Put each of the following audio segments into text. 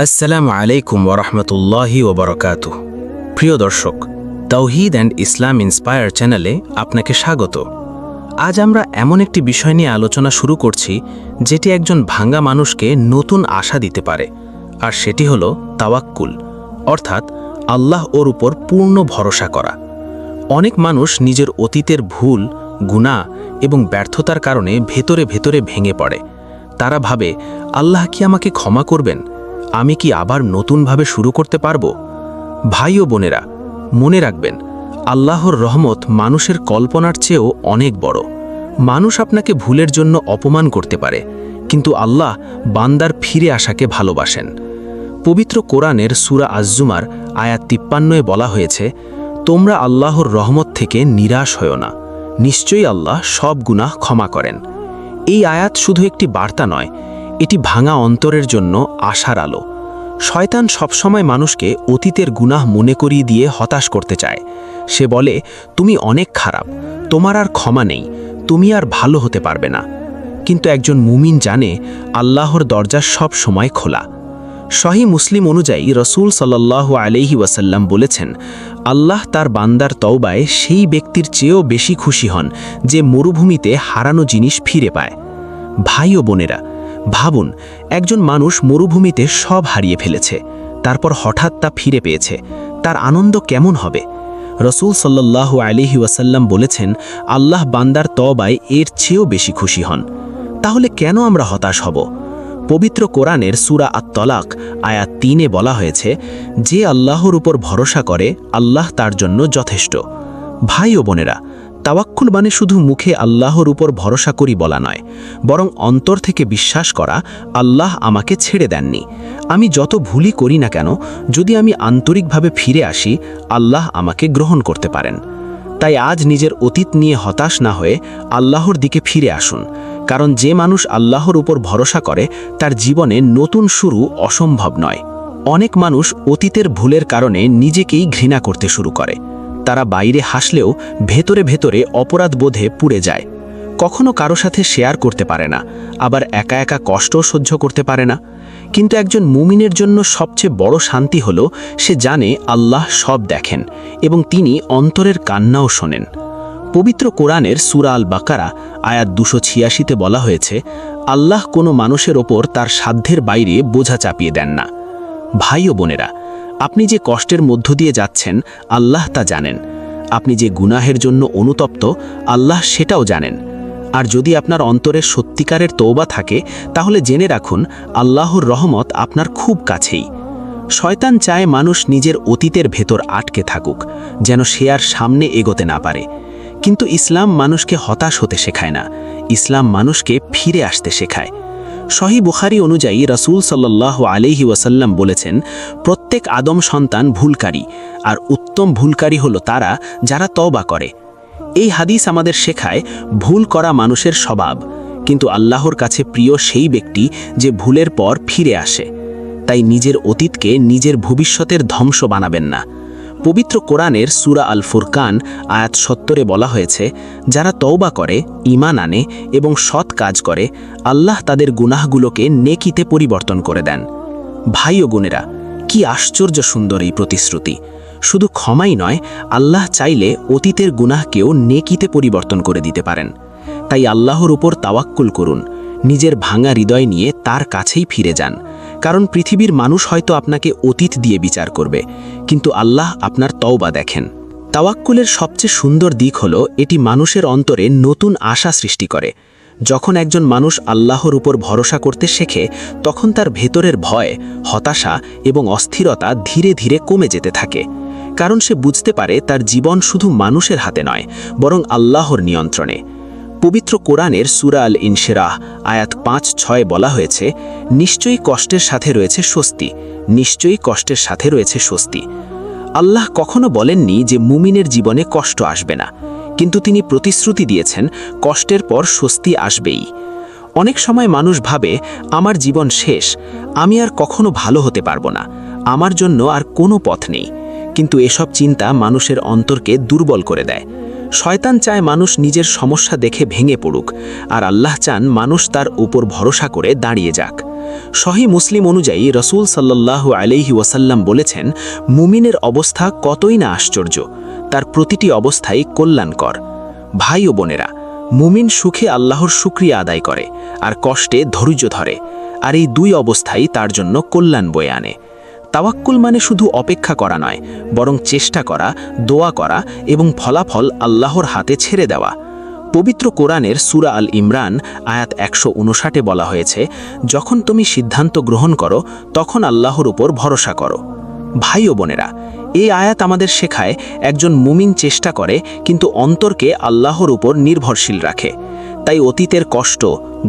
আসসালামু আলাইকুম ওরহমতুল্লাহি ওবরাকাতুহ। প্রিয় দর্শক, তাওহীদ অ্যান্ড ইসলাম ইন্সপায়ার চ্যানেলে আপনাকে স্বাগত। আজ আমরা এমন একটি বিষয় নিয়ে আলোচনা শুরু করছি যেটি একজন ভাঙা মানুষকে নতুন আশা দিতে পারে, আর সেটি হলো তাওয়াক্কুল, অর্থাৎ আল্লাহ ওর উপর পূর্ণ ভরসা করা। অনেক মানুষ নিজের অতীতের ভুল, গুনাহ এবং ব্যর্থতার কারণে ভেতরে ভেতরে ভেঙে পড়ে। তারা ভাবে, আল্লাহ কি আমাকে ক্ষমা করবেন? আমি কি আবার নতুনভাবে শুরু করতে পারবো? ভাই ও বোনেরা, মনে রাখবেন, আল্লাহর রহমত মানুষের কল্পনার চেয়েও অনেক বড়। মানুষ আপনাকে ভুলের জন্য অপমান করতে পারে, কিন্তু আল্লাহ বান্দার ফিরে আসাকে ভালোবাসেন। পবিত্র কোরআনের সূরা আজ-জুমার আয়াত 53-এ বলা হয়েছে, তোমরা আল্লাহর রহমত থেকে নিরাশ হও না, নিশ্চয়ই আল্লাহ সব গুনাহ ক্ষমা করেন। এই আয়াত শুধু একটি বার্তা নয়, এটি ভাঙা অন্তরের জন্য আশার আলো। শয়তান সবসময় মানুষকে অতীতের গুনাহ মনে করিয়ে দিয়ে হতাশ করতে চায়। সে বলে, তুমি অনেক খারাপ, তোমার আর ক্ষমা নেই, তুমি আর ভালো হতে পারবে না। কিন্তু একজন মুমিন জানে, আল্লাহর দরজা সব সময় খোলা। সহিহ মুসলিম অনুযায়ী রাসূল সাল্লাল্লাহু আলাইহি ওয়াসাল্লাম বলেছেন, আল্লাহ তার বান্দার তওবায় সেই ব্যক্তির চেয়েও বেশি খুশি হন যে মরুভূমিতে হারানো জিনিস ফিরে পায়। ভাই ও বোনেরা, ভাবুন, একজন মানুষ মরুভূমিতে সব হারিয়ে ফেলেছে, তারপর হঠাৎ তা ফিরে পেয়েছে, তার আনন্দ কেমন হবে? রাসূল সাল্লাল্লাহু আলাইহি ওয়াসাল্লাম বলেছেন, আল্লাহ বান্দার তওবায় এর চেয়েও বেশি খুশি হন। তাহলে কেন আমরা হতাশ হব? পবিত্র কোরআনের সূরা আত-তলাক আয়াত 3-এ বলা হয়েছে, যে আল্লাহর উপর ভরসা করে আল্লাহ তার জন্য যথেষ্ট। ভাই ও বোনেরা, তাওয়াক্কুল মানে শুধু মুখে আল্লাহর উপর ভরসা করি বলা নয়, বরং অন্তর থেকে বিশ্বাস করা, আল্লাহ আমাকে ছেড়ে দেননি। আমি যত ভুলই করি না কেন, যদি আমি আন্তরিকভাবে ফিরে আসি, আল্লাহ আমাকে গ্রহণ করতে পারেন। তাই আজ নিজের অতীত নিয়ে হতাশ না হয়ে আল্লাহর দিকে ফিরে আসুন, কারণ যে মানুষ আল্লাহর উপর ভরসা করে তার জীবনে নতুন শুরু অসম্ভব নয়। অনেক মানুষ অতীতের ভুলের কারণে নিজেকেই ঘৃণা করতে শুরু করে। তারা বাইরে হাসলেও ভেতরে ভেতরে অপরাধ বোধে পুড়ে যায়। কখনো কারো সাথে শেয়ার করতে পারে না, আবার একা একা কষ্টও সহ্য করতে পারে না। কিন্তু একজন মুমিনের জন্য সবচেয়ে বড় শান্তি হলো, সে জানে আল্লাহ সব দেখেন এবং তিনি অন্তরের কান্নাও শোনেন। পবিত্র কোরআনের সূরা আল বাকারা আয়াত 286-তে বলা হয়েছে, আল্লাহ কোনো মানুষের ওপর তার সাধ্যের বাইরে বোঝা চাপিয়ে দেন না। ভাই ও বোনেরা, আপনি যে কষ্টের মধ্য দিয়ে যাচ্ছেন, আল্লাহ তা জানেন। আপনি যে গুনাহের জন্য অনুতপ্ত, আল্লাহ সেটাও জানেন। আর যদি আপনার অন্তরে সত্যিকারের তওবা থাকে, তাহলে জেনে রাখুন, আল্লাহর রহমত আপনার খুব কাছেই। শয়তান চায় মানুষ নিজের অতীতের ভেতর আটকে থাকুক, যেন সে আর সামনে এগোতে না পারে। কিন্তু ইসলাম মানুষকে হতাশ হতে শেখায় না, ইসলাম মানুষকে ফিরে আসতে শেখায়। সহিহ বুখারী অনুযায়ী রাসূল সাল্লাল্লাহু আলাইহি ওয়াসাল্লাম বলেছেন, প্রত্যেক আদম সন্তান ভুলকারী, আর উত্তম ভুলকারী হলো তারা যারা তওবা করে। এই হাদিস আমাদের শেখায়, ভুল করা মানুষের স্বভাব, কিন্তু আল্লাহর কাছে প্রিয় সেই ব্যক্তি যে ভুলের পর ফিরে আসে। তাই নিজের অতীতকে নিজের ভবিষ্যতের ধ্বংস বানাবেন না। পবিত্র কোরআনের সূরা আল ফুরকান আয়াত 70-এ বলা হয়েছে, যারা তওবা করে, ঈমান আনে এবং সৎ কাজ করে, আল্লাহ তাদের গুনাহগুলোকে নেকিতে পরিবর্তন করে দেন। ভাই ও বোনেরা, কি আশ্চর্য সুন্দর এই প্রতিশ্রুতি! শুধু ক্ষমাই নয়, আল্লাহ চাইলে অতীতের গুনাহকেও নেকিতে পরিবর্তন করে দিতে পারেন। তাই আল্লাহর উপর তাওয়াক্কুল করুন, নিজের ভাঙা হৃদয় নিয়ে তার কাছেই ফিরে যান। কারণ পৃথিবীর মানুষ হয়তো আপনাকে অতীত দিয়ে বিচার করবে, কিন্তু আল্লাহ আপনার তওবা দেখেন। তাওয়াক্কুলের সবচেয়ে সুন্দর দিক হলো, এটি মানুষের অন্তরে নতুন আশা সৃষ্টি করে। যখন একজন মানুষ আল্লাহর উপর ভরসা করতে শেখে, তখন তার ভেতরের ভয়, হতাশা এবং অস্থিরতা ধীরে ধীরে কমে যেতে থাকে। কারণ সে বুঝতে পারে তার জীবন শুধু মানুষের হাতে নয়, বরং আল্লাহর নিয়ন্ত্রণে। পবিত্র কোরআনের সূরা আল ইনশিরাহ আয়াত 5-6 বলা হয়েছে, নিশ্চয়ই কষ্টের সাথে রয়েছে স্বস্তি, নিশ্চয়ই কষ্টের সাথে রয়েছে স্বস্তি। আল্লাহ কখনো বলেননি যে মুমিনের জীবনে কষ্ট আসবে না, কিন্তু তিনি প্রতিশ্রুতি দিয়েছেন, কষ্টের পর স্বস্তি আসবেই। অনেক সময় মানুষ ভাবে, আমার জীবন শেষ, আমি আর কখনো ভালো হতে পারবো না, আমার জন্য আর কোনো পথ নেই। কিন্তু এসব চিন্তা মানুষের অন্তরকে দুর্বল করে দেয়। শয়তান চায় মানুষ নিজের সমস্যা দেখে ভেঙে পড়ুক, আর আল্লাহ চান মানুষ তার উপর ভরসা করে দাঁড়িয়ে যাক। সহি মুসলিম অনুযায়ী রসুল সাল্লাল্লাহু আলাইহি ওয়াসাল্লাম বলেছেন, মুমিনের অবস্থা কতই না আশ্চর্য, তার প্রতিটি অবস্থাই কল্যাণকর। ভাই ও বোনেরা, মুমিন সুখে আল্লাহর শুকরিয়া আদায় করে আর কষ্টে ধৈর্য ধরে, আর এই দুই অবস্থাই তার জন্য কল্যাণ বয়ে আনে। তাওয়াক্কুল মানে শুধু অপেক্ষা করা নয়, বরং চেষ্টা করা, দোয়া করা এবং ফলাফল আল্লাহর হাতে ছেড়ে দেওয়া। পবিত্র কোরআনের সূরা আল ইমরান আয়াত 159 বলা হয়েছে, যখন তুমি সিদ্ধান্ত গ্রহণ করো তখন আল্লাহর উপর ভরসা করো। ভাই ও বোনেরা, এই আয়াত আমাদের শেখায় একজন মুমিন চেষ্টা করে কিন্তু অন্তরকে আল্লাহর উপর নির্ভরশীল রাখে। তাই অতীতের কষ্ট,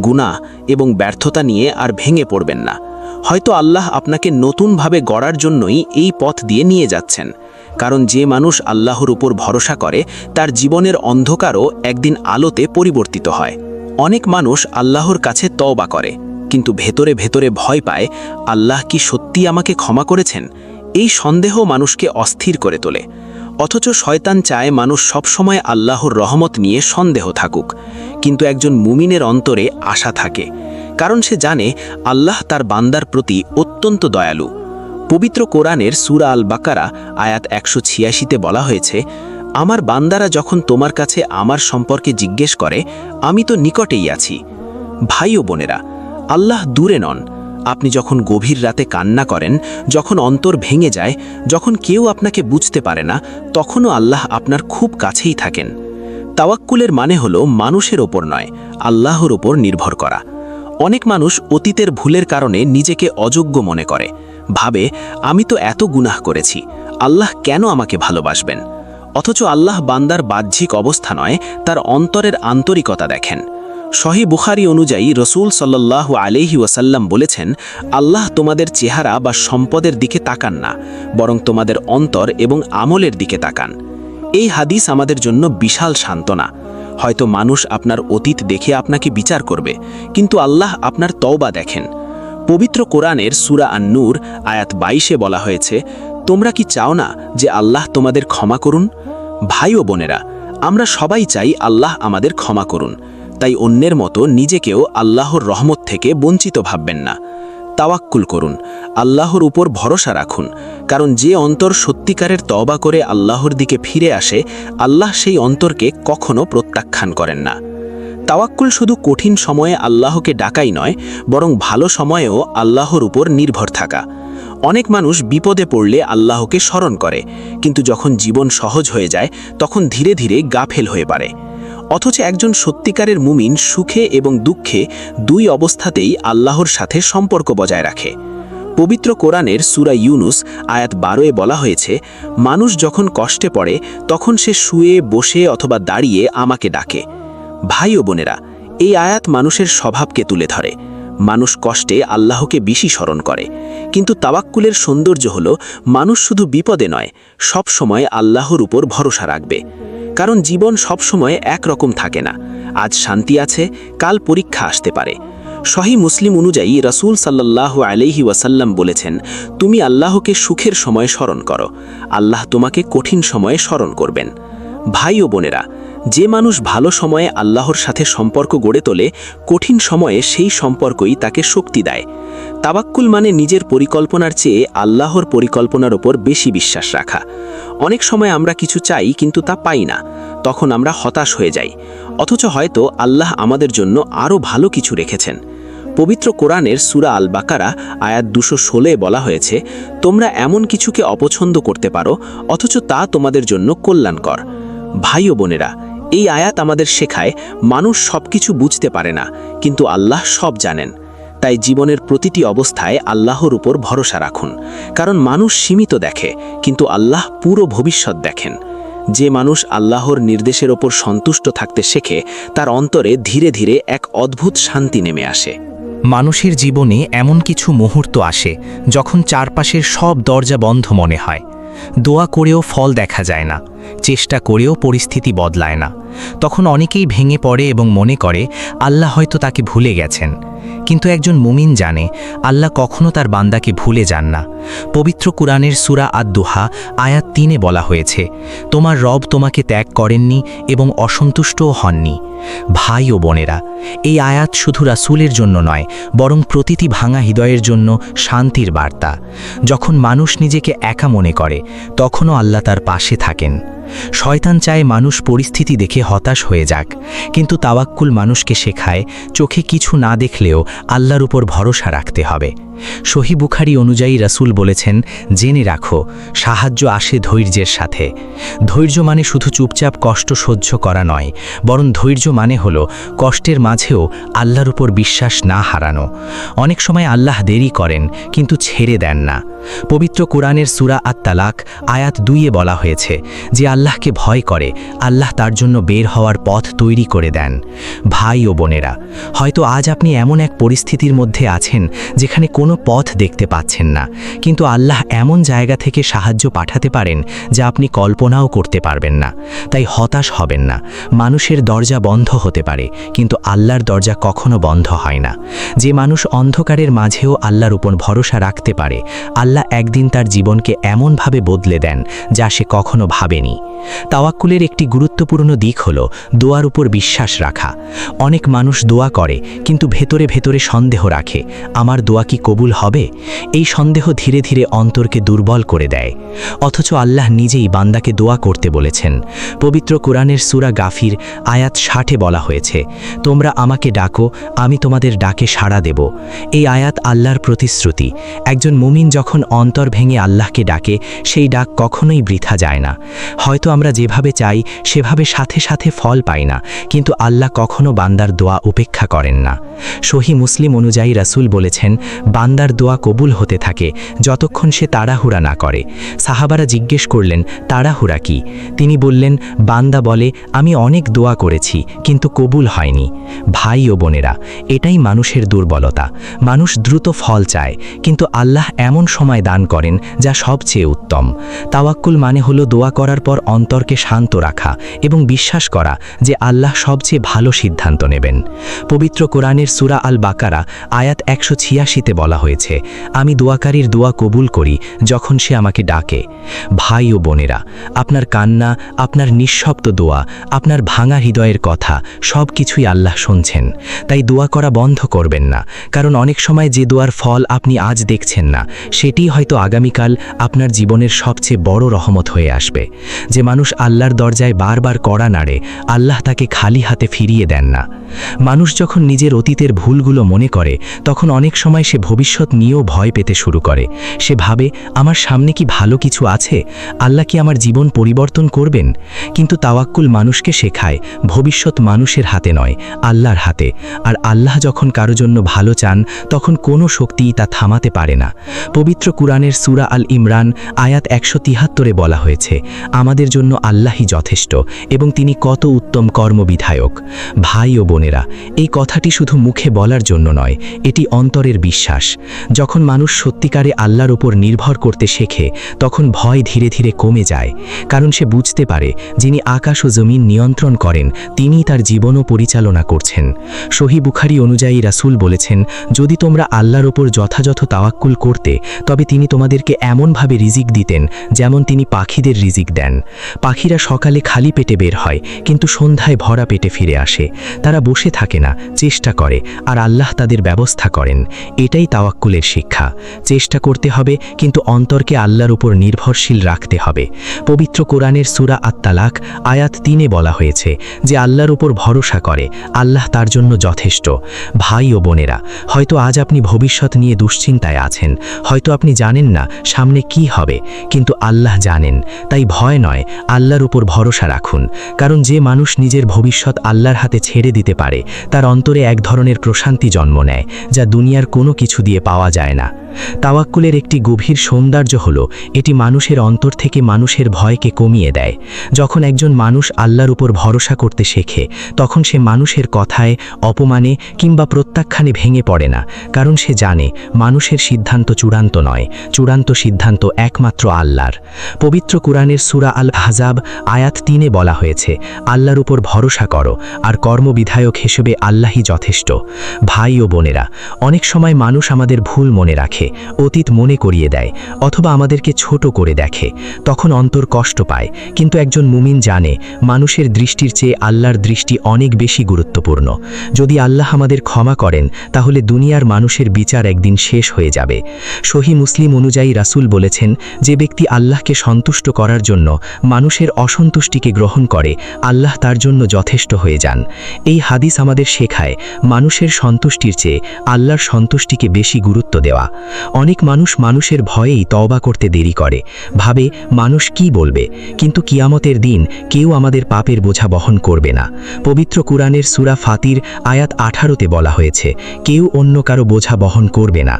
গুনাহ এবং ব্যর্থতা নিয়ে আর ভেঙে পড়বেন না। হয়তো আল্লাহ আপনাকে নতুনভাবে গড়ার জন্যই এই পথ দিয়ে নিয়ে যাচ্ছেন। কারণ যে মানুষ আল্লাহর উপর ভরসা করে তার জীবনের অন্ধকারও একদিন আলোতে পরিবর্তিত হয়। অনেক মানুষ আল্লাহর কাছে তওবা করে, কিন্তু ভেতরে ভেতরে ভয় পায়, আল্লাহ কি সত্যি আমাকে ক্ষমা করেছেন? এই সন্দেহ মানুষকে অস্থির করে তোলে। অথচ শয়তান চায় মানুষ সবসময় আল্লাহর রহমত নিয়ে সন্দেহ থাকুক, কিন্তু একজন মুমিনের অন্তরে আশা থাকে, কারণ সে জানে আল্লাহ তার বান্দার প্রতি অত্যন্ত দয়ালু। পবিত্র কোরআনের সূরা আল বাকারা আয়াত 186 বলা হয়েছে, আমার বান্দারা যখন তোমার কাছে আমার সম্পর্কে জিজ্ঞেস করে, আমি তো নিকটেই আছি। ভাই ও বোনেরা, আল্লাহ দূরে নন। আপনি যখন গভীর রাতে কান্না করেন, যখন অন্তর ভেঙে যায়, যখন কেউ আপনাকে বুঝতে পারে না, তখনও আল্লাহ আপনার খুব কাছেই থাকেন। তাওয়াক্কুলের মানে হলো মানুষের ওপর নয়, আল্লাহর ওপর নির্ভর করা। অনেক মানুষ অতীতের ভুলের কারণে নিজেকে অযোগ্য মনে করে, ভাবে আমি তো এত গুনাহ করেছি, আল্লাহ কেন আমাকে ভালোবাসবেন? অথচ আল্লাহ বান্দার বাহ্যিক অবস্থা নয়, তার অন্তরের আন্তরিকতা দেখেন। সহি বুখারী অনুযায়ী রসুল সাল্লাল্লাহু আলাইহি ওয়াসাল্লাম বলেছেন, আল্লাহ তোমাদের চেহারা বা সম্পদের দিকে তাকান না, বরং তোমাদের অন্তর এবং আমলের দিকে তাকান। এই হাদিস আমাদের জন্য বিশাল সান্ত্বনা। হয়তো মানুষ আপনার অতীত দেখে আপনাকে বিচার করবে, কিন্তু আল্লাহ আপনার তওবা দেখেন। পবিত্র কোরআনের সূরা আন-নূর আয়াত 22 বলা হয়েছে, তোমরা কি চাও না যে আল্লাহ তোমাদের ক্ষমা করুন? ভাই ও বোনেরা, আমরা সবাই চাই আল্লাহ আমাদের ক্ষমা করুন। তাই অন্যের মতো নিজেকেও আল্লাহর রহমত থেকে বঞ্চিত ভাববেন না। তাওয়াক্কুল করুন, আল্লাহর উপর ভরসা রাখুন, কারণ যে অন্তর সত্যিকারের তওবা করে আল্লাহর দিকে ফিরে আসে, আল্লাহ সেই অন্তরকে কখনো প্রত্যাখ্যান করেন না। তাওয়াক্কুল শুধু কঠিন সময়ে আল্লাহকে ডাকাই নয়, বরং ভালো সময়েও আল্লাহর উপর নির্ভর থাকা। অনেক মানুষ বিপদে পড়লে আল্লাহকে স্মরণ করে, কিন্তু যখন জীবন সহজ হয়ে যায় তখন ধীরে ধীরে গাফেল হয়ে পড়ে। অথচ একজন সত্যিকারের মুমিন সুখে এবং দুঃখে দুই অবস্থাতেই আল্লাহর সাথে সম্পর্ক বজায় রাখে। পবিত্র কোরআনের সূরা ইউনুস আয়াত 12 বলা হয়েছে, মানুষ যখন কষ্টে পড়ে তখন সে শুয়ে বসে অথবা দাঁড়িয়ে আমাকে ডাকে। ভাই ও বোনেরা, এই আয়াত মানুষের স্বভাবকে তুলে ধরে। মানুষ কষ্টে আল্লাহকে বেশি স্মরণ করে, কিন্তু তাওয়াক্কুলের সৌন্দর্য হলো মানুষ শুধু বিপদে নয়, সব সময় আল্লাহর উপর ভরসা রাখবে। কারণ জীবন সবসময় একরকম থাকে না। আজ শান্তি আছে, কাল পরীক্ষা আসতে পারে। সহি মুসলিম অনুযায়ী রাসূল সাল্লাল্লাহু আলাইহি ওয়াসাল্লাম বলেছেন, তুমি আল্লাহকে সুখের সময় স্মরণ করো, আল্লাহ তোমাকে কঠিন সময়ে স্মরণ করবেন। ভাই ও বোনেরা, যে মানুষ ভালো সময়ে আল্লাহর সাথে সম্পর্ক গড়ে তোলে, কঠিন সময়ে সেই সম্পর্কই তাকে শক্তি দেয়। তাওয়াক্কুল মানে নিজের পরিকল্পনার চেয়ে আল্লাহর পরিকল্পনার ওপর বেশি বিশ্বাস রাখা। অনেক সময় আমরা কিছু চাই কিন্তু তা পাই না, তখন আমরা হতাশ হয়ে যাই। অথচ হয়তো আল্লাহ আমাদের জন্য আরও ভালো কিছু রেখেছেন। পবিত্র কোরআনের সূরা আল বাকারা আয়াত 216 বলা হয়েছে, তোমরা এমন কিছুকে অপছন্দ করতে পারো অথচ তা তোমাদের জন্য কল্যাণকর। ভাই ও বোনেরা, এই আয়াত আমাদের শেখায় মানুষ সবকিছু বুঝতে পারে না, কিন্তু আল্লাহ সব জানেন। তাই জীবনের প্রতিটি অবস্থায় আল্লাহর উপর ভরসা রাখুন, কারণ মানুষ সীমিত দেখে, কিন্তু আল্লাহ পুরো ভবিষ্যৎ দেখেন। যে মানুষ আল্লাহর নির্দেশের ওপর সন্তুষ্ট থাকতে শেখে, তার অন্তরে ধীরে ধীরে এক অদ্ভুত শান্তি নেমে আসে। মানুষের জীবনে এমন কিছু মুহূর্ত আসে যখন চারপাশের সব দরজা বন্ধ মনে হয়। দোয়া করেও ফল দেখা যায় না, চেষ্টা করেও পরিস্থিতি বদলায় না। তখন অনেকেই ভেঙে পড়ে এবং মনে করে আল্লাহ হয়তো তাকে ভুলে গেছেন। কিন্তু একজন মুমিন জানে আল্লাহ কখনো তার বান্দাকে ভুলে যান না। পবিত্র কুরআনের সূরা আদ-দুহা আয়াত 3-এ বলা হয়েছে, তোমার রব তোমাকে ত্যাগ করেননি এবং অসন্তুষ্টও হননি। ভাই ও বোনেরা, এই আয়াত শুধু রাসূলের জন্য নয়, বরং প্রতিটি ভাঙা হৃদয়ের জন্য শান্তির বার্তা। যখন মানুষ নিজেকে একা মনে করে, তখনও আল্লাহ তার পাশে থাকেন। শয়তান চায় মানুষ পরিস্থিতি দেখে হতাশ হয়ে যাক, কিন্তু তাওয়াক্কুল মানুষকে শেখায় চোখে কিছু না দেখলেও আল্লাহর উপর ভরসা রাখতে হবে। সহিহ বুখারী অনুযায়ী রাসূল বলেছেন, জেনে রাখো, সাহায্য আসে ধৈর্যের সাথে। ধৈর্য মানে শুধু চুপচাপ কষ্ট সহ্য করা নয়, বরং ধৈর্য মানে হলো কষ্টের মাঝেও আল্লাহর উপর বিশ্বাস না হারানো। অনেক সময় আল্লাহ দেরি করেন, কিন্তু ছেড়ে দেন না। পবিত্র কোরআনের সূরা আত-তালাক আয়াত 2-এ বলা হয়েছে, যে আল্লাহকে ভয় করে আল্লাহ তার জন্য বের হওয়ার পথ তৈরি করে দেন। ভাই ও বোনেরা, হয়তো আজ আপনি এমন এক পরিস্থিতির মধ্যে আছেন যেখানে কোনো পথ দেখতে পাচ্ছেন না, কিন্তু আল্লাহ এমন জায়গা থেকে সাহায্য পাঠাতে পারেন যা আপনি কল্পনাও করতে পারবেন না। তাই হতাশ হবেন না। মানুষের দরজা বন্ধ হতে পারে, কিন্তু আল্লাহর দরজা কখনো বন্ধ হয় না। যে মানুষ অন্ধকারের মাঝেও আল্লাহর উপর ভরসা রাখতে পারে, আল্লাহ একদিন তার জীবনকে এমনভাবে বদলে দেন যা সে কখনো ভাবেনি। তাওয়াক্কুলের একটি গুরুত্বপূর্ণ দিক হলো দোয়ার উপর বিশ্বাস রাখা। অনেক মানুষ দোয়া করে, কিন্তু ভেতরে ভেতরে সন্দেহ রাখে, আমার দোয়া কি কবুল হবে? এই সন্দেহ ধীরে ধীরে অন্তরকে দুর্বল করে দেয়। অথচ আল্লাহ নিজেই বান্দাকে দোয়া করতে বলেছেন। পবিত্র কোরআনের সূরা গাফির আয়াত 60-এ বলা হয়েছে, তোমরা আমাকে ডাকো, আমি তোমাদের ডাকে সাড়া দেব। এই আয়াত আল্লাহর প্রতিশ্রুতি। একজন মুমিন যখন অন্তর ভেঙে আল্লাহকে ডাকে, সেই ডাক কখনোই বৃথা যায় না। হয়তো আমরা যেভাবে চাই সেভাবে সাথে সাথে ফল পাই না, কিন্তু আল্লাহ কখনো বান্দার দোয়া উপেক্ষা করেন না। সহিহ মুসলিম অনুযায়ী রাসূল বলেছেন, বান্দার দোয়া কবুল হতে থাকে যতক্ষণ সে তাড়াহুড়া না করে। সাহাবারা জিজ্ঞেস করলেন, তাড়াহুড়া কি? তিনি বললেন, বান্দা বলে, আমি অনেক দোয়া করেছি কিন্তু কবুল হয়নি। ভাই ও বোনেরা, এটাই মানুষের দুর্বলতা। মানুষ দ্রুত ফল চায়, কিন্তু আল্লাহ এমন সময় দান করেন যা সবচেয়ে উত্তম। তাওয়াক্কুল মানে হলো দোয়া করার পর অন্তরকে শান্ত রাখা এবং বিশ্বাস করা যে আল্লাহ সবচেয়ে ভালো সিদ্ধান্ত নেবেন। পবিত্র কোরআনের সূরা আল বাকারা আয়াত 186-তে বলা হয়েছে, আমি দোয়াকারীর দোয়া কবুল করি যখন সে আমাকে ডাকে। ভাই ও বোনেরা, আপনার কান্না, আপনার নিঃশব্দ দোয়া, আপনার ভাঙা হৃদয়ের কথা সব কিছুই আল্লাহ শুনছেন। তাই দোয়া করা বন্ধ করবেন না, কারণ অনেক সময় যে দোয়ার ফল আপনি আজ দেখছেন না, সেটি হয়তো আগামীকাল আপনার জীবনের সবচেয়ে বড় রহমত হয়ে আসবে। যে মানুষ আল্লাহর দরজায় বারবার কড়া নাড়ে, আল্লাহ তাকে খালি হাতে ফিরিয়ে দেন না। মানুষ যখন নিজের অতীতের ভুলগুলো মনে করে, তখন অনেক সময় সে ভবিষ্যৎ নিয়েও ভয় পেতে শুরু করে। সে ভাবে, আমার সামনে কি ভালো কিছু আছে? আল্লাহ কি আমার জীবন পরিবর্তন করবেন? কিন্তু তাওয়াক্কুল মানুষকে শেখায়, ভবিষ্যৎ মানুষের হাতে নয়, আল্লাহর হাতে। আর আল্লাহ যখন কারো জন্য ভালো চান, তখন কোনো শক্তিই তা থামাতে পারে না। পবিত্র কুরআনের সূরা আল ইমরান আয়াত 173-এ বলা হয়েছে, আমাদের জন্য আল্লাহই যথেষ্ট এবং তিনি কত উত্তম কর্মবিধায়ক। ভাই ও বোনেরা, এই কথাটি শুধু মুখে বলার জন্য নয়, এটি অন্তরের বিশ্বাস। যখন মানুষ সত্যিকারে আল্লাহর উপর নির্ভর করতে শেখে, তখন ভয় ধীরে ধীরে কমে যায়, কারণ সে বুঝতে পারে যিনি আকাশ ও জমিন নিয়ন্ত্রণ করেন, তিনিই তার জীবনও পরিচালনা করছেন। সহিহ বুখারী অনুযায়ী রাসূল বলেছেন, যদি তোমরা আল্লাহর উপর যথাযথ তাওয়াক্কুল করতে, তবে তিনি তোমাদেরকে এমনভাবে রিজিক দিতেন যেমন তিনি পাখিদের রিজিক দেন। পাখিরা সকালে খালি পেটে বের হয়, কিন্তু সন্ধ্যায় ভরা পেটে ফিরে আসে। তারা বসে থাকে না, চেষ্টা করে, আর আল্লাহ তাদের ব্যবস্থা করেন। এটাই তাওয়াক্কুলের শিক্ষা। চেষ্টা করতে হবে, কিন্তু অন্তরকে আল্লাহর উপর নির্ভরশীল রাখতে হবে। পবিত্র কোরআনের সূরা আত-তালাক আয়াত 3-এ বলা হয়েছে, যে আল্লাহর উপর ভরসা করে, আল্লাহ তার জন্য যথেষ্ট। ভাই ও বোনেরা, হয়তো আজ আপনি ভবিষ্যৎ নিয়ে দুশ্চিন্তায় আছেন, হয়তো আপনি জানেন না সামনে কি হবে, কিন্তু আল্লাহ জানেন। তাই ভয় নয়, আল্লাহর উপর ভরসা রাখুন, কারণ যে মানুষ নিজের ভবিষ্যৎ আল্লাহর হাতে ছেড়ে দিতে পারে, তার অন্তরে এক ধরনের প্রশান্তি জন্ম নেয়, যা দুনিয়ার কোনো কিছু দিয়ে দিয়ে পাওয়া যায় না। তাওয়াক্কুলের একটি গভীর সৌন্দর্য হলো এটি মানুষের অন্তর থেকে মানুষের ভয়কে কমিয়ে দেয়। যখন একজন মানুষ আল্লাহর উপর ভরসা করতে শেখে তখন সে মানুষের কথায়, অপমানে কিংবা প্রত্যাখ্যানে ভেঙে পড়ে না, কারণ সে জানে মানুষের সিদ্ধান্ত চূড়ান্ত নয়, চূড়ান্ত সিদ্ধান্ত একমাত্র আল্লাহর। পবিত্র কুরআনের সূরা আল আহজাব আয়াত 3-এ বলা হয়েছে, আল্লাহর উপর ভরসা করো আর কর্মবিধায়ক হিসেবে আল্লাহই যথেষ্ট। ভাই ও বোনেরা, অনেক সময় মানুষ আমাদের ভুল মনে রাখে, অতীত মনে করিয়ে দেয় অথবা আমাদেরকে ছোট করে দেখে, তখন অন্তর কষ্ট পায়। কিন্তু একজন মুমিন জানে মানুষের দৃষ্টির চেয়ে আল্লাহর দৃষ্টি অনেক বেশি গুরুত্বপূর্ণ। যদি আল্লাহ আমাদের ক্ষমা করেন তাহলে দুনিয়ার মানুষের বিচার একদিন শেষ হয়ে যাবে। সহিহ মুসলিম অনুযায়ী রাসূল বলেছেন, যে ব্যক্তি আল্লাহকে সন্তুষ্ট করার জন্য মানুষের অসন্তুষ্টিকে গ্রহণ করে আল্লাহ তার জন্য যথেষ্ট হয়ে যান। এই হাদিস আমাদের শেখায় মানুষের সন্তুষ্টির চেয়ে আল্লাহর সন্তুষ্টিকে বেশি গুরুত্ব দেওয়া। অনেক মানুষ মানুষের ভয়েই তওবা করতে দেরি করে, ভাবে মানুষ কি বলবে, কিন্তু কিয়ামতের দিন কেউ আমাদের পাপের বোঝা বহন করবে না। পবিত্র কুরআনের সূরা ফাতির আয়াত 18-তে বলা হয়েছে, কেউ অন্য কারো বোঝা বহন করবে না।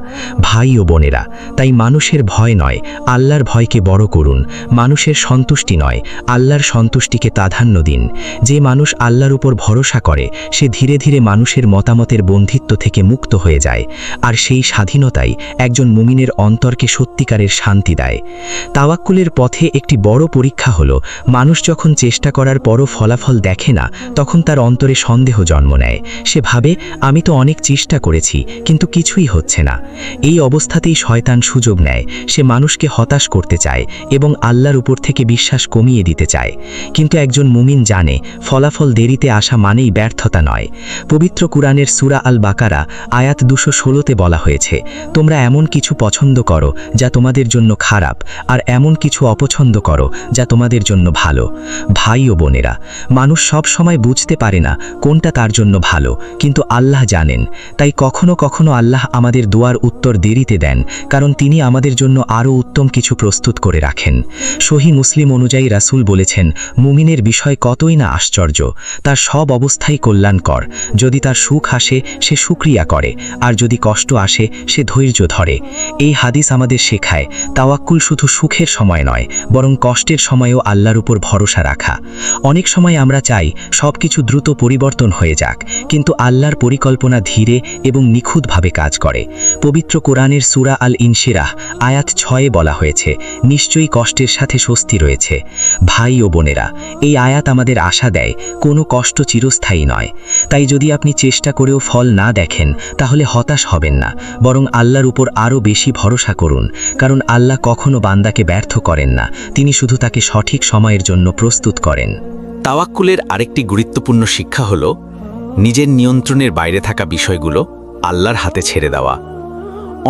ভাই ও বোনেরা, তাই মানুষের ভয় নয়, আল্লাহর ভয়কে বড় করুন। মানুষের সন্তুষ্টি নয়, আল্লাহর সন্তুষ্টিকে প্রাধান্য দিন। যে মানুষ আল্লাহর উপর ভরসা করে সে ধীরে ধীরে মানুষের মতামতের বন্ধিত্ব থেকে মুক্ত হয়ে যায়, আর সেই স্বাধীনতাই একজন মুমিনের অন্তরকে সত্যিকারের শান্তি দেয়। তাওয়াক্কুলের পথে একটি বড় পরীক্ষা হলো, মানুষ যখন চেষ্টা করার পরও ফলাফল দেখে না তখন তার অন্তরে সন্দেহ জন্ম নেয়। সে ভাবে, আমি তো অনেক চেষ্টা করেছি কিন্তু কিছুই হচ্ছে না। এই অবস্থাতেই শয়তান সুযোগ নেয়, সে মানুষকে হতাশ করতে চায় এবং আল্লাহর উপর থেকে বিশ্বাস কমিয়ে দিতে চায়। কিন্তু একজন মুমিন জানে ফলাফল দেরিতে আসা মানেই ব্যর্থতা নয়। পবিত্র কুরআনের সূরা আল বাকারা আয়াত 216-তে বলা হয়েছে, তোমরা এমন কিছু পছন্দ করো যা তোমাদের জন্য খারাপ, আর এমন কিছু অপছন্দ করো যা তোমাদের জন্য ভালো। ভাই ও বোনেরা, মানুষ সব সময় বুঝতে পারে না কোনটা তার জন্য ভালো, কিন্তু আল্লাহ জানেন। তাই কখনো কখনো আল্লাহ আমাদের দোয়ার উত্তর দেরিতে দেন, কারণ তিনি আমাদের জন্য আরও উত্তম কিছু প্রস্তুত করে রাখেন। সহিহ মুসলিম অনুযায়ী রাসূল বলেছেন, মুমিনের বিষয় কতই না আশ্চর্য, তার সব অবস্থাই কল্যাণকর। যদি তার সুখ আসে সে শুকরিয়া করে, আর যদি কষ্ট আসে সে ধৈর্য ধরে। এই হাদিস আমাদের শেখায় তাওয়াক্কুল শুধু সুখের সময় নয়, বরং কষ্টের সময়ও আল্লাহর উপর ভরসা রাখা। অনেক সময় আমরা চাই সবকিছু দ্রুত পরিবর্তন হয়ে যাক, কিন্তু আল্লাহর পরিকল্পনা ধীরে এবং নিখুঁতভাবে কাজ করে। পবিত্র কোরআনের সূরা আল ইনশিরাহ আয়াত 6-এ বলা হয়েছে, নিশ্চয়ই কষ্টের সাথে স্বস্তি রয়েছে। ভাই ও বোনেরা, এই আয়াত আমাদের আশা দেয় কোনো কষ্ট চিরস্থায়ী নয়। তাই যদি আপনি চেষ্টা করেও ফল না দেখেন তাহলে হতাশ হবেন না, বরং আল্লাহর উপর আরও বেশি ভরসা করুন, কারণ আল্লাহ কখনো বান্দাকে ব্যর্থ করেন না, তিনি শুধু তাকে সঠিক সময়ের জন্য প্রস্তুত করেন। তাওয়াক্কুলের আরেকটি গুরুত্বপূর্ণ শিক্ষা হলো নিজের নিয়ন্ত্রণের বাইরে থাকা বিষয়গুলো আল্লাহর হাতে ছেড়ে দেওয়া।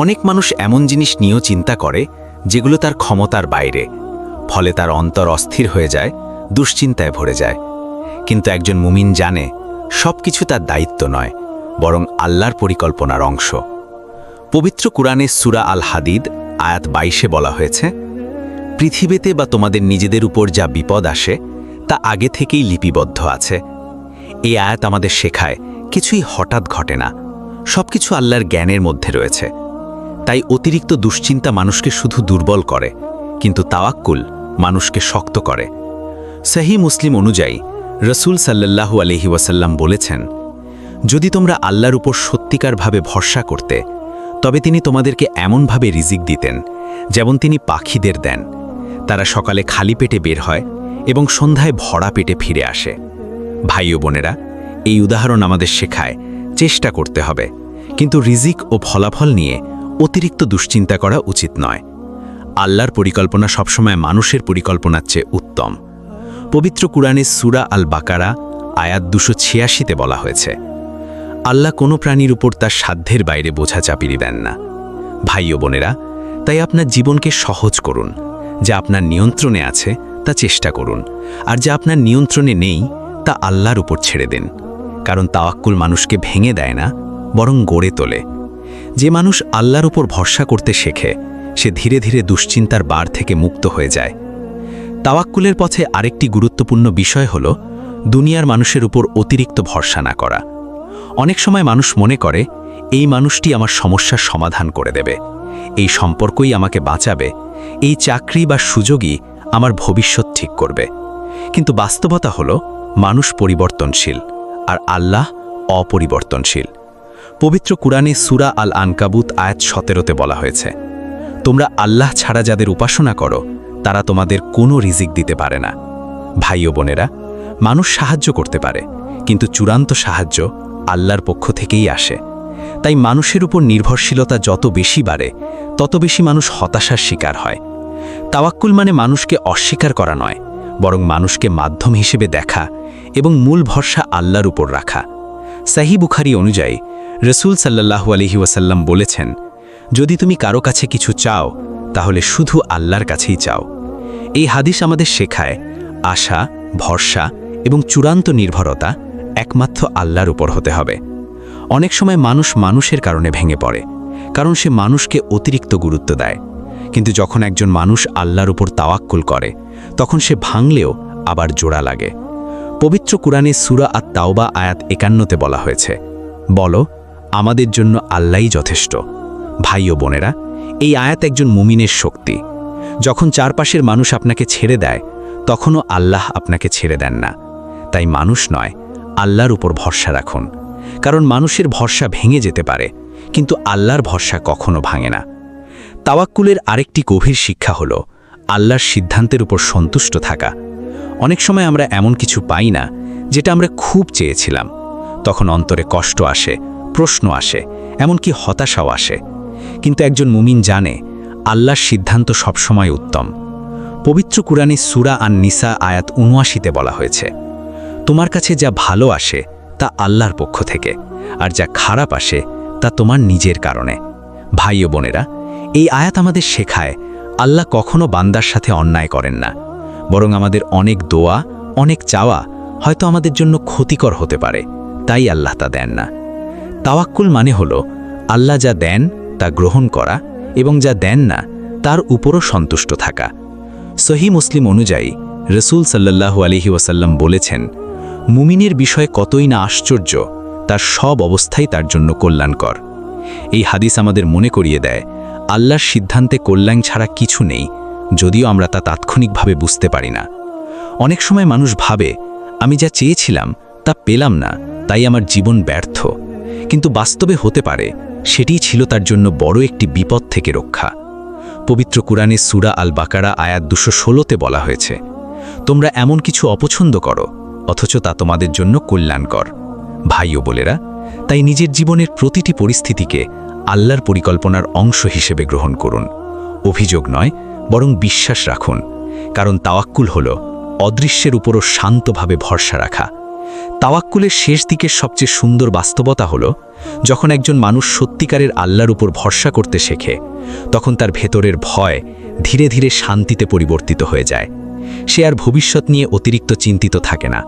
অনেক মানুষ এমন জিনিস নিয়েও চিন্তা করে যেগুলো তার ক্ষমতার বাইরে, ফলে তার অন্তর অস্থির হয়ে যায়, দুশ্চিন্তায় ভরে যায়। কিন্তু একজন মুমিন জানে সবকিছু তার দায়িত্ব নয়, বরং আল্লাহর পরিকল্পনার অংশ। পবিত্র কুরআনের সূরা আল হাদিদ আয়াত 22-এ বলা হয়েছে, পৃথিবীতে বা তোমাদের নিজেদের উপর যা বিপদ আসে তা আগে থেকেই লিপিবদ্ধ আছে। এই আয়াত আমাদের শেখায় কিছুই হঠাৎ ঘটে না, সবকিছু আল্লাহর জ্ঞানের মধ্যে রয়েছে। তাই অতিরিক্ত দুশ্চিন্তা মানুষকে শুধু দুর্বল করে, কিন্তু তাওয়াক্কুল মানুষকে শক্ত করে। সহিহ মুসলিম অনুযায়ী রাসূল সাল্লাল্লাহু আলাইহি ওয়াসাল্লাম বলেছেন, যদি তোমরা আল্লাহর উপর সত্যিকারভাবে ভরসা করতে তবে তিনি তোমাদেরকে এমনভাবে রিজিক দিতেন যেমন তিনি পাখিদের দেন। তারা সকালে খালি পেটে বের হয় এবং সন্ধ্যায় ভরা পেটে ফিরে আসে। ভাই ও বোনেরা, এই উদাহরণ আমাদের শেখায় চেষ্টা করতে হবে, কিন্তু রিজিক ও ফলাফল নিয়ে অতিরিক্ত দুশ্চিন্তা করা উচিত নয়। আল্লাহর পরিকল্পনা সবসময় মানুষের পরিকল্পনার চেয়ে উত্তম। পবিত্র কুরআনের সূরা আল বাকারা আয়াত 286-তে বলা হয়েছে, আল্লাহ কোনো প্রাণীর উপর তার সাধ্যের বাইরে বোঝা চাপিয়ে দেন না। ভাই ও বোনেরা, তাই আপনার জীবনকে সহজ করুন। যা আপনার নিয়ন্ত্রণে আছে তা চেষ্টা করুন, আর যা আপনার নিয়ন্ত্রণে নেই তা আল্লাহর উপর ছেড়ে দিন। কারণ তাওয়াক্কুল মানুষকে ভেঙে দেয় না, বরং গড়ে তোলে। যে মানুষ আল্লাহর উপর ভরসা করতে শেখে সে ধীরে ধীরে দুশ্চিন্তার বার থেকে মুক্ত হয়ে যায়। তাওয়াক্কুলের পথে আরেকটি গুরুত্বপূর্ণ বিষয় হল দুনিয়ার মানুষের উপর অতিরিক্ত ভরসা না করা। অনেক সময় মানুষ মনে করে এই মানুষটি আমার সমস্যার সমাধান করে দেবে, এই সম্পর্কই আমাকে বাঁচাবে, এই চাকরি বা সুযোগই আমার ভবিষ্যৎ ঠিক করবে। কিন্তু বাস্তবতা হলো মানুষ পরিবর্তনশীল আর আল্লাহ অপরিবর্তনশীল। পবিত্র কুরআনে সূরা আল আনকাবুত আয়াত 17-তে বলা হয়েছে, তোমরা আল্লাহ ছাড়া যাদের উপাসনা করো তারা তোমাদের কোনো রিজিক দিতে পারে না। ভাই ও বোনেরা, মানুষ সাহায্য করতে পারে, কিন্তু চূড়ান্ত সাহায্য আল্লাহর পক্ষ থেকেই আসে। তাই মানুষের উপর নির্ভরশীলতা যত বেশি বাড়ে তত বেশি মানুষ হতাশার শিকার হয়। তাওয়াক্কুল মানে মানুষকে অস্বীকার করা নয়, বরং মানুষকে মাধ্যম হিসেবে দেখা এবং মূল ভরসা আল্লাহর উপর রাখা। সহিহ বুখারী অনুযায়ী রাসূল সাল্লাল্লাহু আলাইহি ওয়াসাল্লাম বলেছেন, যদি তুমি কারো কাছে কিছু চাও তাহলে শুধু আল্লাহর কাছেই চাও। এই হাদিস আমাদের শেখায় আশা, ভরসা এবং চূড়ান্ত নির্ভরতা একমাত্র আল্লাহর উপর হতে হবে। অনেক সময় মানুষ মানুষের কারণে ভেঙে পড়ে, কারণ সে মানুষকে অতিরিক্ত গুরুত্ব দেয়। কিন্তু যখন একজন মানুষ আল্লাহর উপর তাওয়াক্কুল করে তখন সে ভাঙলেও আবার জোড়া লাগে। পবিত্র কুরআনে সূরা আত-তাওবা আয়াত 51-তে বলা হয়েছে, বলো আমাদের জন্য আল্লাহই যথেষ্ট। ভাই ও বোনেরা, এই আয়াত একজন মুমিনের শক্তি। যখন চারপাশের মানুষ আপনাকে ছেড়ে দেয় তখনও আল্লাহ আপনাকে ছেড়ে দেন না। তাই মানুষ নয়, আল্লাহর উপর ভরসা রাখুন, কারণ মানুষের ভরসা ভেঙে যেতে পারে কিন্তু আল্লাহর ভরসা কখনো ভাঙে না। তাওয়াক্কুলের আরেকটি গভীর শিক্ষা হলো আল্লাহর সিদ্ধান্তের উপর সন্তুষ্ট থাকা। অনেক সময় আমরা এমন কিছু পাই না যেটা আমরা খুব চেয়েছিলাম, তখন অন্তরে কষ্ট আসে, প্রশ্ন আসে, এমনকি হতাশাও আসে। কিন্তু একজন মুমিন জানে আল্লাহর সিদ্ধান্ত সবসময় উত্তম। পবিত্র কুরআনে সূরা আন-নিসা আয়াত ৭৯-তে বলা হয়েছে, তোমার কাছে যা ভালো আসে তা আল্লাহর পক্ষ থেকে, আর যা খারাপ আসে তা তোমার নিজের কারণে। ভাই ও বোনেরা, এই আয়াত আমাদের শেখায় আল্লাহ কখনো বান্দার সাথে অন্যায় করেন না, বরং আমাদের অনেক দোয়া, অনেক চাওয়া হয়তো আমাদের জন্য ক্ষতিকর হতে পারে, তাই আল্লাহ তা দেন না। তাওয়াক্কুল মানে হলো আল্লাহ যা দেন তা গ্রহণ করা এবং যা দেন না তার উপরও সন্তুষ্ট থাকা। সহিহ মুসলিম অনুযায়ী রাসূল সাল্লাল্লাহু আলাইহি ওয়াসাল্লাম বলেছেন, মুমিনের বিষয় কতই না আশ্চর্য, তার সব অবস্থাই তার জন্য কল্যাণকর। এই হাদিস আমাদের মনে করিয়ে দেয় আল্লাহর সিদ্ধান্তে কল্যাণ ছাড়া কিছু নেই, যদিও আমরা তা তাৎক্ষণিকভাবে বুঝতে পারি না। অনেক সময় মানুষ ভাবে আমি যা চেয়েছিলাম তা পেলাম না, তাই আমার জীবন ব্যর্থ। কিন্তু বাস্তবে হতে পারে সেটিই ছিল তার জন্য বড় একটি বিপদ থেকে রক্ষা। পবিত্র কুরআনে সূরা আল বাকারা আয়াত ২১৬-তে বলা হয়েছে, তোমরা এমন কিছু অপছন্দ করো অথচ তা তোমাদের জন্য কল্যাণকর। ভাই ও বোনেরা, তাই নিজের জীবনের প্রতিটি পরিস্থিতিকে আল্লাহর পরিকল্পনার অংশ হিসেবে গ্রহণ করুন। অভিযোগ নয়, বরং বিশ্বাস রাখুন, কারণ তাওয়াক্কুল হলো অদৃশ্যের উপরও শান্তভাবে ভরসা রাখা। তাওয়াক্কুলের শেষ দিকের সবচেয়ে সুন্দর বাস্তবতা হলো যখন একজন মানুষ সত্যিকারের আল্লাহর উপর ভরসা করতে শেখে, তখন তার ভেতরের ভয় ধীরে ধীরে শান্তিতে পরিবর্তিত হয়ে যায়। সে আর ভবিষ্যৎ নিয়ে অতিরিক্ত চিন্তিত থাকে না,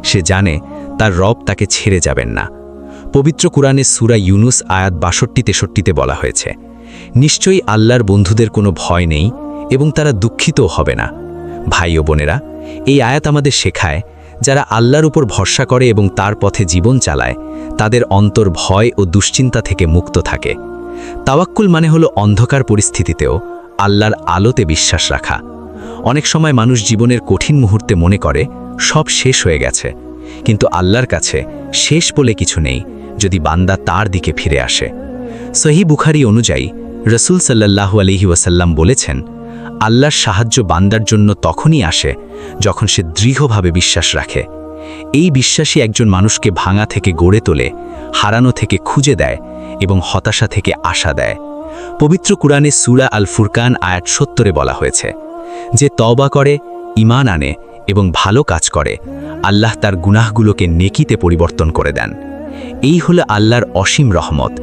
সে জানে তার রব তাকে ছেড়ে যাবেন না। পবিত্র কুরআনে সূরা ইউনুস আয়াত ৬২-৬৩-তে বলা হয়েছে, নিশ্চয়ই আল্লাহর বন্ধুদের কোনো ভয় নেই এবং তারা দুঃখিতও হবে না। ভাই ও বোনেরা, এই আয়াত আমাদের শেখায় যারা আল্লাহর উপর ভরসা করে এবং তার পথে জীবন চালায় তাদের অন্তর ভয় ও দুশ্চিন্তা থেকে মুক্ত থাকে। তাওয়াক্কুল মানে হলো অন্ধকার পরিস্থিতিতেও আল্লাহর আলোতে বিশ্বাস রাখা। অনেক সময় মানুষ জীবনের কঠিন মুহূর্তে মনে করে সব শেষ হয়ে গেছে, কিন্তু আল্লাহর কাছে শেষ বলে কিছু নেই যদি বান্দা তার দিকে ফিরে আসে। সহিহ বুখারী অনুযায়ী রাসূল সাল্লাল্লাহু আলাইহি ওয়াসাল্লাম বলেছেন, আল্লাহর সাহায্য বান্দার জন্য তখনই আসে যখন সে দৃঢ়ভাবে বিশ্বাস রাখে। এই বিশ্বাসই একজন মানুষকে ভাঙা থেকে গড়ে তোলে, হারানো থেকে খুঁজে দেয় এবং হতাশা থেকে আশা দেয়। পবিত্র কুরআনে সূরা আল ফুরকান আয়াত ৭০-এ বলা হয়েছে, যে তওবা করে, ঈমান আনে এবং ভালো কাজ করে, আল্লাহ তার গুনাহগুলোকে নেকিতে পরিবর্তন করে দেন। এই হলো আল্লাহর অসীম রহমত।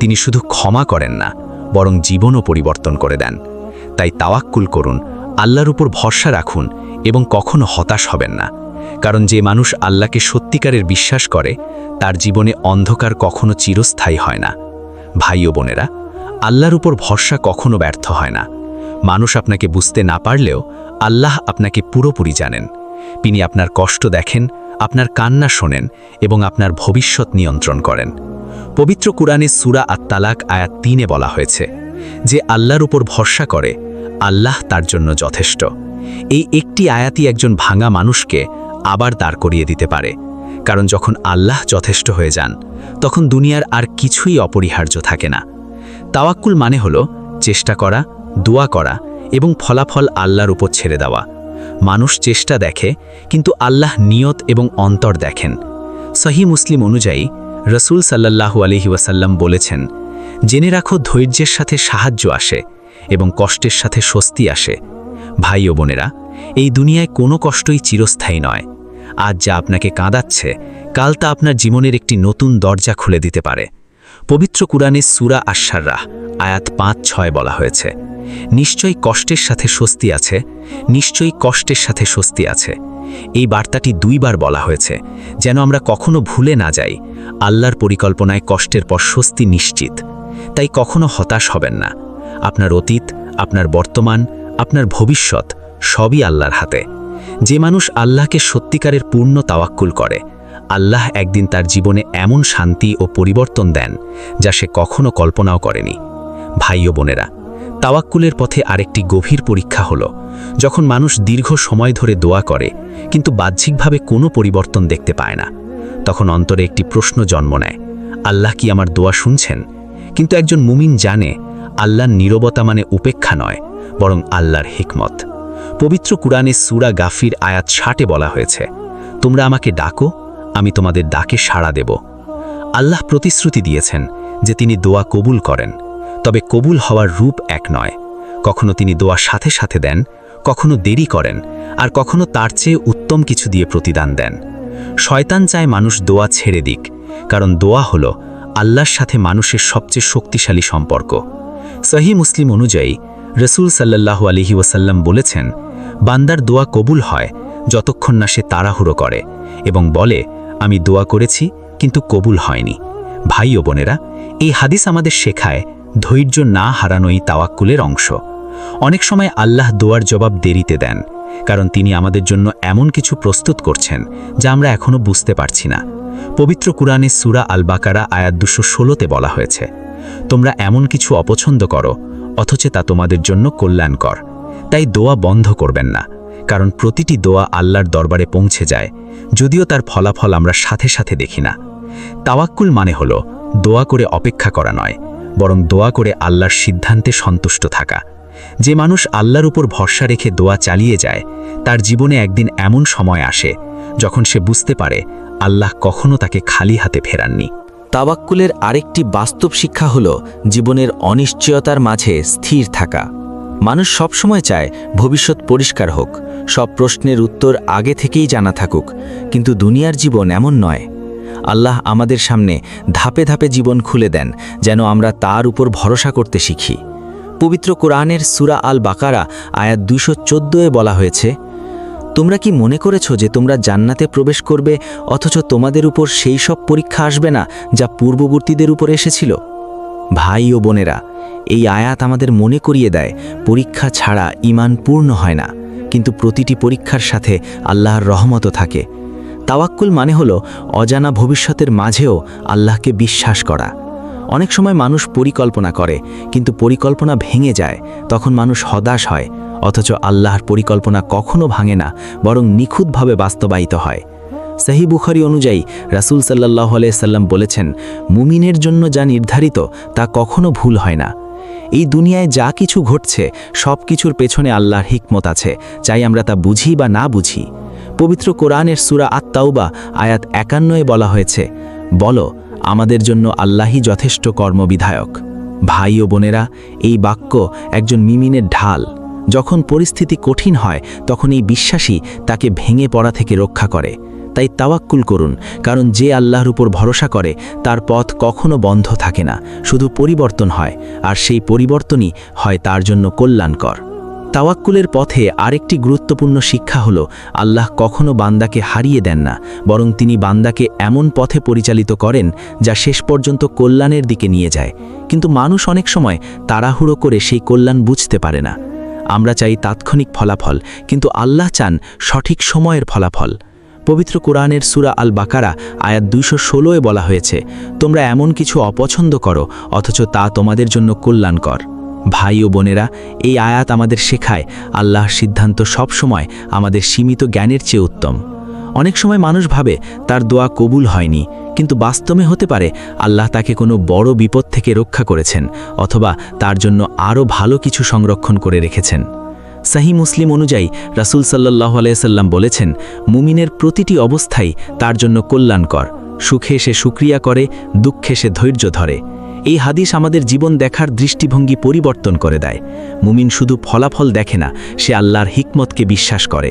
তিনি শুধু ক্ষমা করেন না, বরং জীবনও পরিবর্তন করে দেন। তাই তাওয়াক্কুল করুন, আল্লাহর উপর ভরসা রাখুন এবং কখনো হতাশ হবেন না, কারণ যে মানুষ আল্লাহকে সত্যিকারের বিশ্বাস করে তার জীবনে অন্ধকার কখনো চিরস্থায়ী হয় না। ভাই ও বোনেরা, আল্লাহর উপর ভরসা কখনো ব্যর্থ হয় না। মানুষ আপনাকে বুঝতে না পারলেও আল্লাহ আপনাকে পুরোপুরি জানেন। তিনি আপনার কষ্ট দেখেন, আপনার কান্না শোনেন এবং আপনার ভবিষ্যৎ নিয়ন্ত্রণ করেন। পবিত্র কুরআনে সূরা আত-তালাক আয়াত 3-এ বলা হয়েছে, যে আল্লাহর উপর ভরসা করে আল্লাহ তার জন্য যথেষ্ট। এই একটি আয়াতই একজন ভাঙা মানুষকে আবার দাঁড় করিয়ে দিতে পারে, কারণ যখন আল্লাহ যথেষ্ট হয়ে যান তখন দুনিয়ার আর কিছুই অপরিহার্য থাকে না। তাওয়াক্কুল মানে হলো চেষ্টা করা, দোয়া করা এবং ফলাফল আল্লাহর উপর ছেড়ে দেওয়া। মানুষ চেষ্টা দেখে, কিন্তু আল্লাহ নিয়ত এবং অন্তর দেখেন। সহিহ মুসলিম অনুযায়ী রাসূল সাল্লাল্লাহু আলাইহি ওয়াসাল্লাম বলেছেন, জেনে রাখো ধৈর্যের সাথে সাহায্য আসে এবং কষ্টের সাথে স্বস্তি আসে। ভাই ও বোনেরা, এই দুনিয়ায় কোনো কষ্টই চিরস্থায়ী নয়। আজ যা আপনাকে কাঁদাচ্ছে, কাল তা আপনার জীবনের একটি নতুন দরজা খুলে দিতে পারে। পবিত্র কুরআনে সূরা আশ-শাররাহ আয়াত 5-6 বলা হয়েছে, নিশ্চয়ই কষ্টের সাথে স্বস্তি আছে, নিশ্চয়ই কষ্টের সাথে স্বস্তি আছে। এই বার্তাটি 2 বার বলা হয়েছে, যেন আমরা কখনো ভুলে না যাই আল্লাহর পরিকল্পনায় কষ্টের পর স্বস্তি নিশ্চিত। তাই কখনো হতাশ হবেন না। আপনার অতীত, আপনার বর্তমান, আপনার ভবিষ্যৎ সবই আল্লাহর হাতে। যে মানুষ আল্লাহকে সত্যিকারের পূর্ণ তাওয়াক্কুল করে, আল্লাহ একদিন তার জীবনে এমন শান্তি ও পরিবর্তন দেন যা সে কখনো কল্পনাও করেনি। ভাই ও বোনেরা, তাওয়াক্কুলের পথে আরেকটি গভীর পরীক্ষা হলো যখন মানুষ দীর্ঘ সময় ধরে দোয়া করে কিন্তু বাহ্যিকভাবে কোনো পরিবর্তন দেখতে পায় না। তখন অন্তরে একটি প্রশ্ন জন্ম নেয়, আল্লাহ কি আমার দোয়া শুনছেন? কিন্তু একজন মুমিন জানে, আল্লাহর নীরবতা মানে উপেক্ষা নয়, বরং আল্লাহর হিকমত। পবিত্র কুরআনে সূরা গাফির আয়াত 60-এ বলা হয়েছে, তোমরা আমাকে ডাকো, আমি তোমাদের ডাকে সাড়া দেব। আল্লাহ প্রতিশ্রুতি দিয়েছেন যে তিনি দোয়া কবুল করেন, তবে কবুল হওয়ার রূপ এক নয়। কখনো তিনি দোয়া সাথে সাথে দেন, কখনো দেরি করেন, আর কখনো তার চেয়ে উত্তম কিছু দিয়ে প্রতিদান দেন। শয়তান চায় মানুষ দোয়া ছেড়ে দিক, কারণ দোয়া হলো আল্লাহর সাথে মানুষের সবচেয়ে শক্তিশালী সম্পর্ক। সহিহ মুসলিম অনুযায়ী রাসূল সাল্লাল্লাহু আলাইহি ওয়াসাল্লাম বলেছেন, বান্দার দোয়া কবুল হয় যতক্ষণ না সে তাড়াহুড়ো করে এবং বলে, আমি দোয়া করেছি কিন্তু কবুল হয়নি। ভাই ও বোনেরা, এই হাদিস আমাদের শেখায় ধৈর্য না হারানোই তাওয়াক্কুলের অংশ। অনেক সময় আল্লাহ দোয়ার জবাব দেরিতে দেন, কারণ তিনি আমাদের জন্য এমন কিছু প্রস্তুত করছেন যা আমরা এখনো বুঝতে পারছি না। পবিত্র কুরআনে সূরা আল বাকারা আয়াত 216-তে বলা হয়েছে, তোমরা এমন কিছু অপছন্দ করো অথচ তা তোমাদের জন্য কল্যাণকর। তাই দোয়া বন্ধ করবেন না, কারণ প্রতিটি দোয়া আল্লাহর দরবারে পৌঁছে যায়, যদিও তার ফলাফল আমরা সাথে সাথে দেখি না। তাওয়াক্কুল মানে হলো দোয়া করে অপেক্ষা করা নয়, বরং দোয়া করে আল্লাহর সিদ্ধান্তে সন্তুষ্ট থাকা। যে মানুষ আল্লাহর উপর ভরসা রেখে দোয়া চালিয়ে যায়, তার জীবনে একদিন এমন সময় আসে যখন সে বুঝতে পারে আল্লাহ কখনো তাকে খালি হাতে ফেরাননি। তাওয়াক্কুলের আরেকটি বাস্তব শিক্ষা হলো জীবনের অনিশ্চয়তার মাঝে স্থির থাকা। মানুষ সবসময় চায় ভবিষ্যৎ পরিষ্কার হোক, সব প্রশ্নের উত্তর আগে থেকেই জানা থাকুক, কিন্তু দুনিয়ার জীবন এমন নয়। আল্লাহ আমাদের সামনে ধাপে ধাপে জীবন খুলে দেন, যেন আমরা তার উপর ভরসা করতে শিখি। পবিত্র কোরআনের সূরা আল বাকারা আয়াত 214-এ বলা হয়েছে, তোমরা কি মনে করেছো যে তোমরা জান্নাতে প্রবেশ করবে অথচ তোমাদের উপর সেই সব পরীক্ষা আসবে না যা পূর্ববর্তীদের উপর এসেছিল? ভাই ও বোনেরা, এই আয়াত আমাদের মনে করিয়ে দেয়, পরীক্ষা ছাড়া ঈমান পূর্ণ হয় না, কিন্তু প্রতিটি পরীক্ষার সাথে আল্লাহর রহমতও থাকে। তাওয়াক্কুল মানে হলো অজানা ভবিষ্যতের মাঝেও আল্লাহকে বিশ্বাস করা। অনেক সময় মানুষ পরিকল্পনা করে, কিন্তু পরিকল্পনা ভেঙে যায়, তখন মানুষ হতাশ হয়। অথচ আল্লাহর পরিকল্পনা কখনো ভাঙে না, বরং নিখুঁতভাবে বাস্তবায়িত হয়। সহিহ বুখারী অনুযায়ী রাসূল সাল্লাল্লাহু আলাইহি সাল্লাম বলেছেন, মুমিনের জন্য যা নির্ধারিত তা কখনো ভুল হয় না। এই দুনিয়ায় যা কিছু ঘটছে সব কিছুর পেছনে আল্লাহর হিকমত আছে, চাই আমরা তা বুঝি বা না বুঝি। পবিত্র কোরআনের সূরা আত-তাওবা আয়াত 51-এ বলা হয়েছে, বলো, আমাদের জন্য আল্লাহই যথেষ্ট কর্মবিধায়ক। ভাই ও বোনেরা, এই বাক্য একজন মুমিনের ঢাল। যখন পরিস্থিতি কঠিন হয় তখন এই বিশ্বাসই তাকে ভেঙে পড়া থেকে রক্ষা করে। তাই তাওয়াক্কুল করুন, কারণ যে আল্লাহর উপর ভরসা করে তার পথ কখনো বন্ধ থাকে না, শুধু পরিবর্তন হয়, আর সেই পরিবর্তনই হয় তার জন্য কল্যাণকর। তাওয়াক্কুলের পথে আরেকটি গুরুত্বপূর্ণ শিক্ষা হলো, আল্লাহ কখনো বান্দাকে হারিয়ে দেন না, বরং তিনি বান্দাকে এমন পথে পরিচালিত করেন যা শেষ পর্যন্ত কল্যাণের দিকে নিয়ে যায়। কিন্তু মানুষ অনেক সময় তাড়াহুড়ো করে সেই কল্যাণ বুঝতে পারে না। আমরা চাই তাৎক্ষণিক ফলাফল, কিন্তু আল্লাহ চান সঠিক সময়ের ফলাফল। পবিত্র কোরআনের সূরা আল বাকারা আয়াত 216 বলা হয়েছে, তোমরা এমন কিছু অপছন্দ করো অথচ তা তোমাদের জন্য কল্যাণকর। ভাই ও বোনেরা, এই আয়াত আমাদের শেখায় আল্লাহর সিদ্ধান্ত সবসময় আমাদের সীমিত জ্ঞানের চেয়ে উত্তম। অনেক সময় মানুষ ভাবে তার দোয়া কবুল হয়নি, কিন্তু বাস্তবে হতে পারে আল্লাহ তাকে কোনো বড় বিপদ থেকে রক্ষা করেছেন অথবা তার জন্য আরও ভালো কিছু সংরক্ষণ করে রেখেছেন। সহিহ মুসলিম অনুযায়ী রাসূল সাল্লাল্লাহু আলাইহি সাল্লাম বলেছেন, মুমিনের প্রতিটি অবস্থাই তার জন্য কল্যাণকর। সুখে সে শুকরিয়া করে, দুঃখে সে ধৈর্য ধরে। এই হাদিস আমাদের জীবন দেখার দৃষ্টিভঙ্গি পরিবর্তন করে দেয়। মুমিন শুধু ফলাফল দেখে না, সে আল্লাহর হিকমতকে বিশ্বাস করে।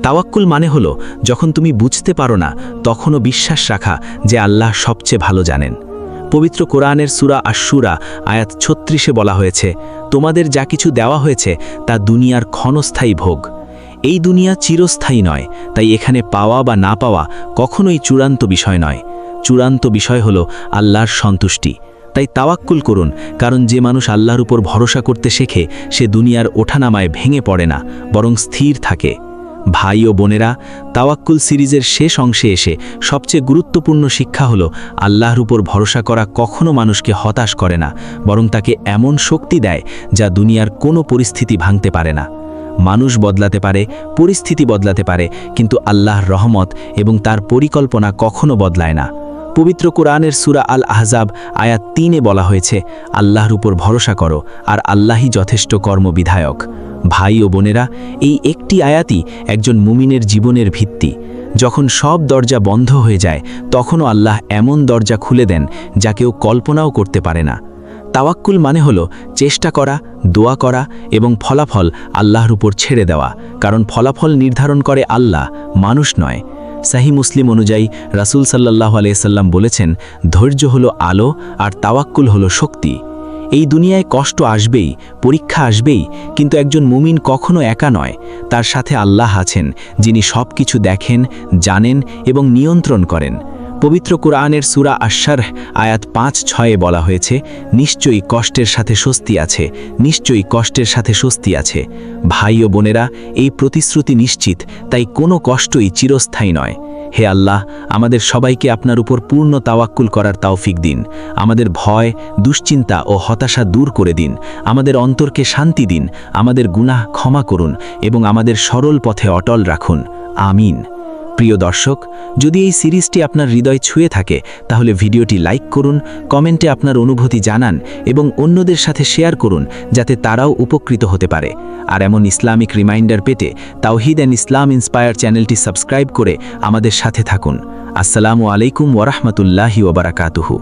তাওয়াক্কুল মানে হলো যখন তুমি বুঝতে পারো না তখনও বিশ্বাস রাখা যে আল্লাহ সবচেয়ে ভালো জানেন। পবিত্র কোরআনের সূরা আশ-শুরা আয়াত 36 বলা হয়েছে, তোমাদের যা কিছু দেওয়া হয়েছে তা দুনিয়ার ক্ষণস্থায়ী ভোগ। এই দুনিয়া চিরস্থায়ী নয়, তাই এখানে পাওয়া বা না পাওয়া কখনোই চূড়ান্ত বিষয় নয়। চূড়ান্ত বিষয় হলো আল্লাহর সন্তুষ্টি। তাই তাওয়াক্কুল করুন, কারণ যে মানুষ আল্লাহর উপর ভরসা করতে শেখে সে দুনিয়ার ওঠানামায় ভেঙে পড়ে না, বরং স্থির থাকে। ভাই ও বোনেরা, তাওয়াক্কুল সিরিজের শেষ অংশে এসে সবচেয়ে গুরুত্বপূর্ণ শিক্ষা হলো আল্লাহর উপর ভরসা করা কখনো মানুষকে হতাশ করে না, বরং তাকে এমন শক্তি দেয় যা দুনিয়ার কোনো পরিস্থিতি ভাঙতে পারে না। মানুষ বদলাতে পারে, পরিস্থিতি বদলাতে পারে, কিন্তু আল্লাহর রহমত এবং তার পরিকল্পনা কখনো বদলায় না। পবিত্র কোরআনের সূরা আল আহজাব আয়াত 3 বলা হয়েছে, আল্লাহর উপর ভরসা করো আর আল্লাহই যথেষ্ট কর্মবিধায়ক। ভাই ও বোনেরা, এই একটি আয়াতই একজন মুমিনের জীবনের ভিত্তি। যখন সব দরজা বন্ধ হয়ে যায় তখনও আল্লাহ এমন দরজা খুলে দেন যা কেউ কল্পনাও করতে পারে না। তাওয়াক্কুল মানে হলো চেষ্টা করা, দোয়া করা এবং ফলাফল আল্লাহর উপর ছেড়ে দেওয়া, কারণ ফলাফল নির্ধারণ করে আল্লাহ, মানুষ নয়। সহিহ মুসলিম অনুযায়ী রাসূল সাল্লাল্লাহু আলাইহি সাল্লাম বলেছেন, ধৈর্য হলো আলো আর তাওয়াক্কুল হলো শক্তি। এই দুনিয়ায় কষ্ট আসবেই, পরীক্ষা আসবেই, কিন্তু একজন মুমিন কখনো একা নয়। তার সাথে আল্লাহ আছেন, যিনি সব কিছু দেখেন, জানেন এবং নিয়ন্ত্রণ করেন। পবিত্র কোরআনের সূরা আশ-শারহ আয়াত 5-6 বলা হয়েছে, নিশ্চয়ই কষ্টের সাথে স্বস্তি আছে, নিশ্চয়ই কষ্টের সাথে স্বস্তি আছে। ভাই ও বোনেরা, এই প্রতিশ্রুতি নিশ্চিত, তাই কোনো কষ্টই চিরস্থায়ী নয়। হে আল্লাহ, আমাদের সবাইকে আপনার উপর পূর্ণ তাওয়াক্কুল করার তৌফিক দিন। আমাদের ভয়, দুশ্চিন্তা ও হতাশা দূর করে দিন। আমাদের অন্তরকে শান্তি দিন, আমাদের গুনাহ ক্ষমা করুন এবং আমাদের সরল পথে অটল রাখুন। আমিন। প্রিয় দর্শক, যদি এই সিরিজটি আপনার হৃদয় ছুঁয়ে থাকে তাহলে ভিডিওটি লাইক করুন, কমেন্টে আপনার অনুভূতি জানান এবং অন্যদের সাথে শেয়ার করুন যাতে তারাও উপকৃত হতে পারে। আর এমন ইসলামিক রিমাইন্ডার পেতে তাওহীদ অ্যান্ড ইসলাম ইন্সপায়ার চ্যানেলটি সাবস্ক্রাইব করে আমাদের সাথে থাকুন। আসসালামু আলাইকুম ওয়া রাহমাতুল্লাহি ওয়া বারাকাতুহু।